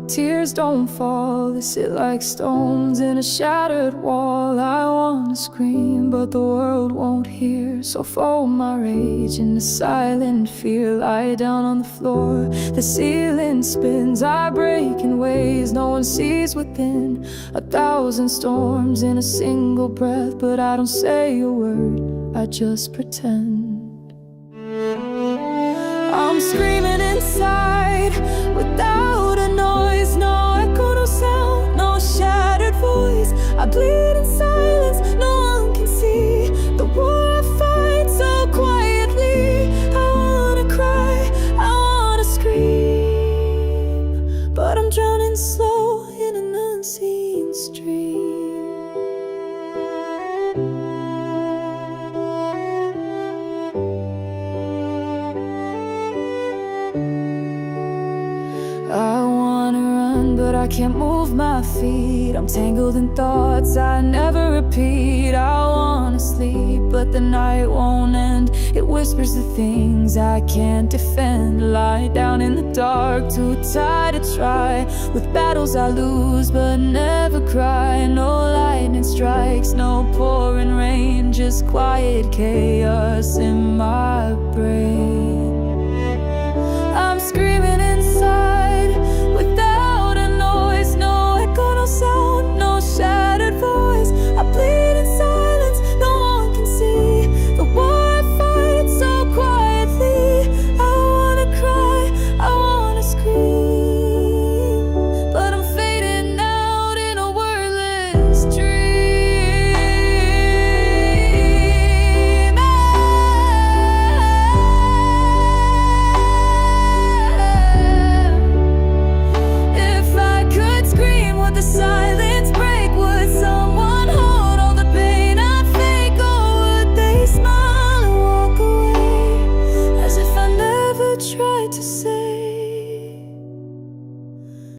tears don't fall, they sit like stones in a shattered wall. I wanna scream, but the world won't hear. So fold my rage into silent fear. Lie down on the floor, the ceiling spins. I break in ways no one sees within. 1,000 storms in a single breath, but I don't say a word, I just pretend. I'm screaming inside without a noise, no echo, no sound, no shattered voice. I bleed in silence, no one can see the war I fight so quietly. I wanna cry, I wanna scream, but I'm drowning slow in an unseen stream. I wanna run, but I can't move my feet. I'm tangled in thoughts I never repeat. I wanna sleep, but the night won't end. It whispers the things I can't defend. Lie down in the dark, too tired to try. With battles I lose, but never cry. No lightning strikes, no pouring rain, just quiet chaos in my brain.